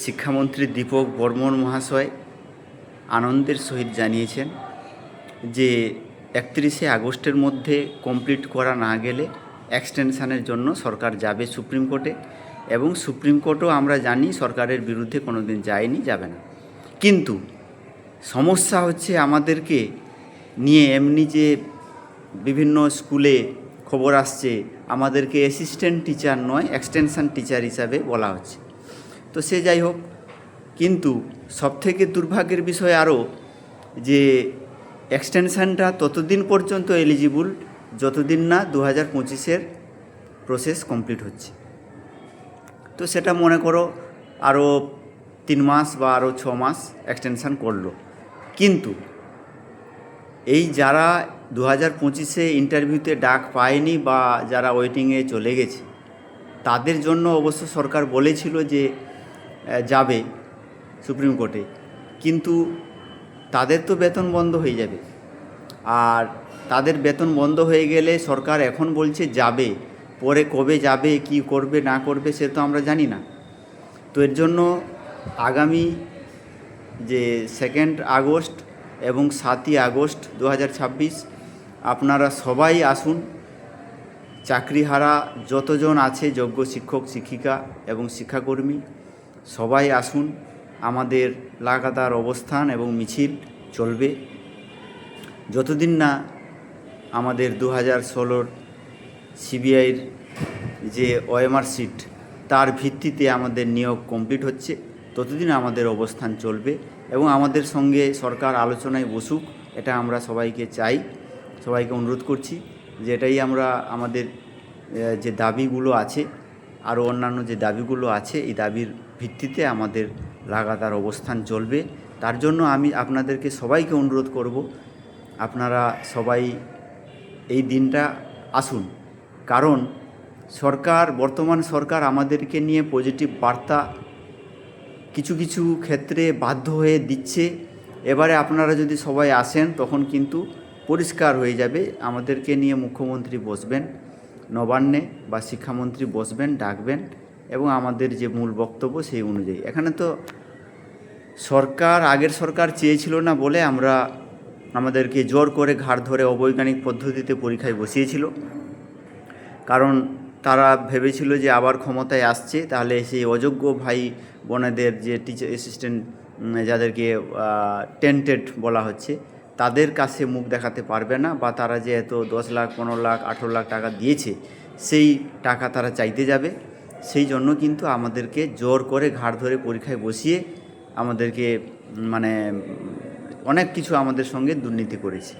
শিক্ষামন্ত্রী দীপক বর্মন মহাশয় আনন্দের সহিত জানিয়েছেন যে 31শে আগস্টের মধ্যে কমপ্লিট করা না গেলে এক্সটেনশানের জন্য সরকার যাবে সুপ্রিম কোর্টে, এবং সুপ্রিম কোর্টও আমরা জানি সরকারের বিরুদ্ধে কোনো দিন যায়নি, যাবে না। কিন্তু সমস্যা হচ্ছে আমাদেরকে নিয়ে এমনি যে বিভিন্ন স্কুলে খবর আসছে আমাদেরকে অ্যাসিস্ট্যান্ট টিচার নয় এক্সটেনশান টিচার হিসাবে বলা হচ্ছে। তো সে যাই হোক, কিন্তু সবথেকে দুর্ভাগ্যের বিষয় আরও যে এক্সটেনশানটা ততদিন পর্যন্ত এলিজিবল যতদিন না 2025-এর প্রসেস কমপ্লিট হচ্ছে। তো সেটা মনে করো আরও 3 মাস বা আরও 6 মাস এক্সটেনশান করলো। কিন্তু এই যারা 2025-এ ইন্টারভিউতে ডাক পায়নি বা যারা ওয়েটিংয়ে চলে গেছে তাদের জন্য অবশ্য সরকার বলেছিল যে যাবে সুপ্রিম কোর্টে, কিন্তু তাদের তো বেতন বন্ধ হয়ে যাবে। আর তাদের বেতন বন্ধ হয়ে গেলে সরকার এখন বলছে যাবে, পরে কবে যাবে, কি করবে না করবে সে তো আমরা জানি না। তো এর জন্য আগামী যে 2 আগস্ট এবং 7 আগস্ট 2026 আপনারা সবাই আসুন, চাকরিহারা যতজন আছে যোগ্য শিক্ষক শিক্ষিকা এবং শিক্ষাকর্মী সবাই আসুন। আমাদের লাগাতার অবস্থান এবং মিছিল চলবে যতদিন না আমাদের 2016-র সিবিআইয়ের যে ওএমআর সিট তার ভিত্তিতে আমাদের নিয়োগ কমপ্লিট হচ্ছে, ততদিন আমাদের অবস্থান চলবে এবং আমাদের সঙ্গে সরকার আলোচনায় বসুক, এটা আমরা সবাইকে চাই, সবাইকে অনুরোধ করছি যে এটাই আমরা আমাদের যে দাবিগুলো আছে আরও অন্যান্য যে দাবিগুলো আছে এই দাবির ভিত্তিতে আমাদের লাগাতার অবস্থান চলবে। তার জন্য আমি আপনাদেরকে সবাইকে অনুরোধ করব আপনারা সবাই এই দিনটা আসুন, কারণ বর্তমান সরকার আমাদেরকে নিয়ে পজিটিভ বার্তা কিছু কিছু ক্ষেত্রে বাধ্য হয়ে দিচ্ছে। এবারে আপনারা যদি সবাই আসেন তখন কিন্তু পরিষ্কার হয়ে যাবে। আমাদেরকে নিয়ে মুখ্যমন্ত্রী বসবেন নবান্নে বা শিক্ষামন্ত্রী বসবেন, ডাকবেন এবং আমাদের যে মূল বক্তব্য সেই অনুযায়ী। এখানে তো আগের সরকার চেয়েছিল না বলে আমাদেরকে জোর করে ঘাড় ধরে অবৈজ্ঞানিক পদ্ধতিতে পরীক্ষায় বসিয়েছিল, কারণ তারা ভেবেছিল যে আবার ক্ষমতায় আসছে তাহলে সেই অযোগ্য ভাই বোনেদের যে টিচার অ্যাসিস্ট্যান্ট যাদেরকে টেন্টেড বলা হচ্ছে তাদের কাছে মুখ দেখাতে পারবে না, বা তারা যে এত 10 লাখ 15 লাখ 18 লাখ টাকা দিয়েছে সেই টাকা তারা চাইতে যাবে। সেই জন্য কিন্তু আমাদেরকে জোর করে ঘাড় ধরে পরীক্ষায় বসিয়ে আমাদেরকে অনেক কিছু আমাদের সঙ্গে দুর্নীতি করেছে।